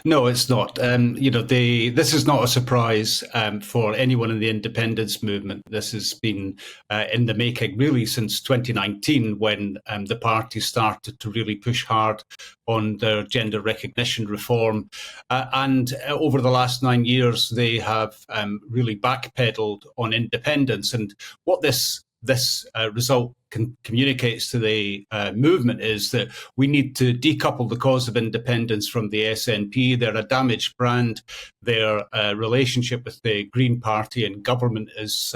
No, it's not. This is not a surprise for anyone in the independence movement. This has been in the making really since 2019, when the party started to really push hard on their gender recognition reform. And over the last 9 years, they have really backpedaled on independence. And what this result communicates to the movement is that we need to decouple the cause of independence from the SNP. They're a damaged brand. Their relationship with the Green Party and government has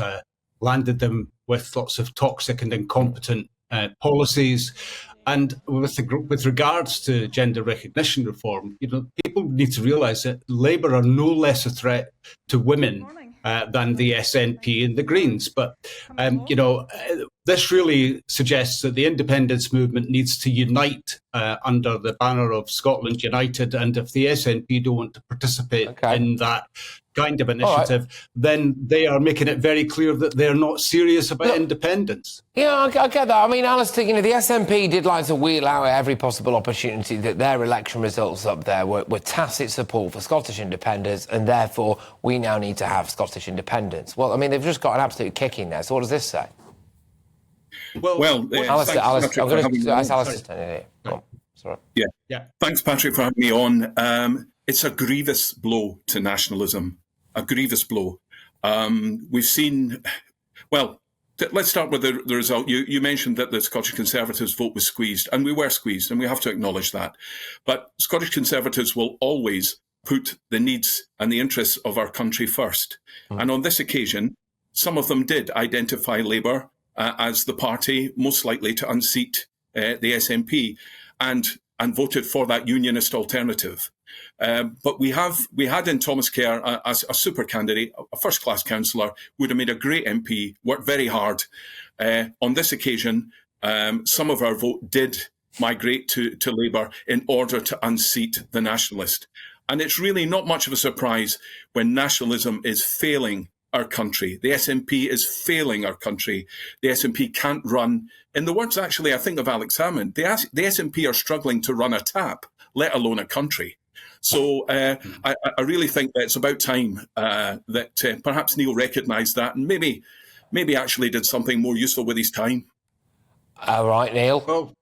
landed them with lots of toxic and incompetent policies. And with regards to gender recognition reform, people need to realise that Labour are no less a threat to women than the SNP and the Greens. But, this really suggests that the independence movement needs to unite under the banner of Scotland United. And if the SNP don't want to participate in that kind of initiative, then they are making it very clear that they're not serious about independence. Yeah, I get that. I mean, Alastair, the SNP did like to wheel out every possible opportunity that their election results up there were tacit support for Scottish independence, and therefore we now need to have Scottish independence. Well, I mean, they've just got an absolute kick in there. So what does this say? Alastair, I'm going to ask Alastair. Sorry. Yeah. Thanks, Patrick, for having me on. It's a grievous blow to nationalism, a grievous blow. We've seen, let's start with the result. You mentioned that the Scottish Conservatives' vote was squeezed, and we were squeezed, and we have to acknowledge that. But Scottish Conservatives will always put the needs and the interests of our country first. And on this occasion, some of them did identify Labour as the party most likely to unseat the SNP, and voted for that unionist alternative. But we had in Thomas Kerr a super candidate, a first-class councillor, would have made a great MP, worked very hard. On this occasion, some of our vote did migrate to Labour in order to unseat the nationalist. And it's really not much of a surprise when nationalism is failing our country. The SNP is failing our country. The SNP can't run, in the words actually, I think, of Alex Salmond, the SNP are struggling to run a tap, let alone a country. So I really think that it's about time that perhaps Neale recognised that and maybe actually did something more useful with his time. All right, Neale.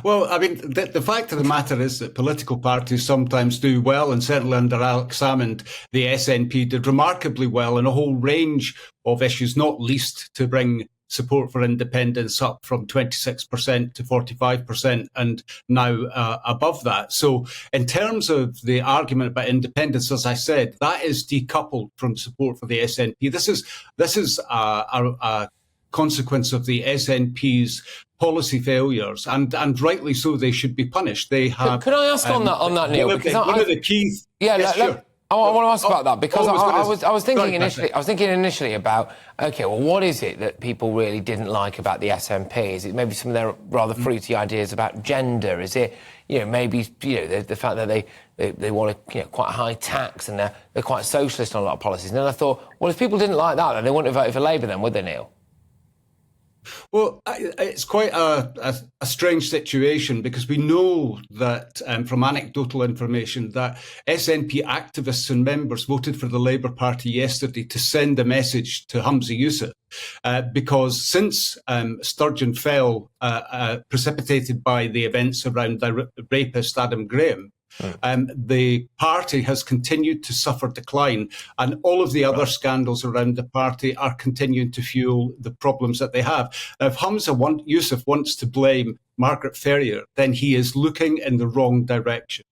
Well, I mean, the fact of the matter is that political parties sometimes do well, and certainly under Alex Salmond, the SNP did remarkably well in a whole range of issues, not least to bring support for independence up from 26% to 45% and now above that. So in terms of the argument about independence, as I said, that is decoupled from support for the SNP. This is a consequence of the SNP's policy failures, and rightly so. They should be punished. They have. Can I ask on that, Neale? Because one of the key. Yeah, sure. I want to ask about that because I was thinking initially about, okay, well, what is it that people really didn't like about the SNP? Is it maybe some of their rather fruity ideas about gender? Is it, maybe the fact that they want quite a high tax and they're quite socialist on a lot of policies? And then I thought, well, if people didn't like that, then they wouldn't have voted for Labour, then, would they, Neale? Well, it's quite a strange situation because we know that from anecdotal information that SNP activists and members voted for the Labour Party yesterday to send a message to Hanvey Youssef because since Sturgeon fell, precipitated by the events around the rapist Adam Graham, the party has continued to suffer decline, and all of the other scandals around the party are continuing to fuel the problems that they have. Now, if Hanvey Youssef wants to blame Margaret Ferrier, then he is looking in the wrong direction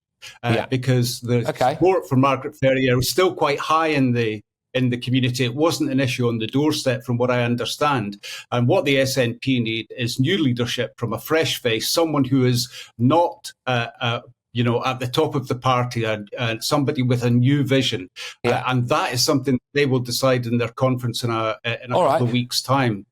because the support for Margaret Ferrier was still quite high in the community. It wasn't an issue on the doorstep, from what I understand. And what the SNP need is new leadership from a fresh face, someone who is not at the top of the party, and somebody with a new vision. And that is something they will decide in their conference in a couple of weeks' time.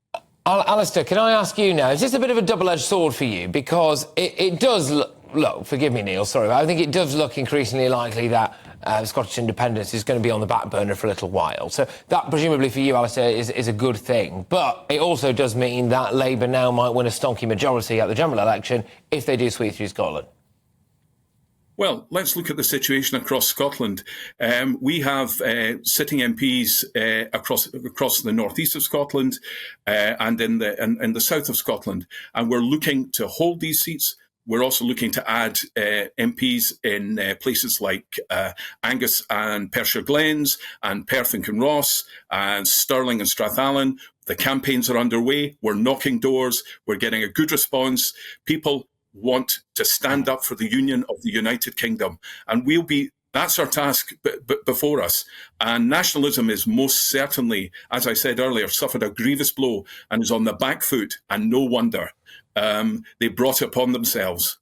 Alastair, can I ask you now, is this a bit of a double-edged sword for you? Because it does look, forgive me, Neale, sorry, but I think it does look increasingly likely that Scottish independence is going to be on the back burner for a little while. So that, presumably for you, Alastair, is a good thing. But it also does mean that Labour now might win a stonky majority at the general election if they do sweep through Scotland. Well, let's look at the situation across Scotland. We have sitting MPs across the northeast of Scotland and in the south of Scotland, and we're looking to hold these seats. We're also looking to add MPs in places like Angus and Perthshire Glens and Perth and Kinross and Stirling and Strathallan. The campaigns are underway. We're knocking doors. We're getting a good response. People want to stand up for the union of the United Kingdom. And that's our task before us. And nationalism is most certainly, as I said earlier, suffered a grievous blow and is on the back foot, and no wonder. They brought it upon themselves.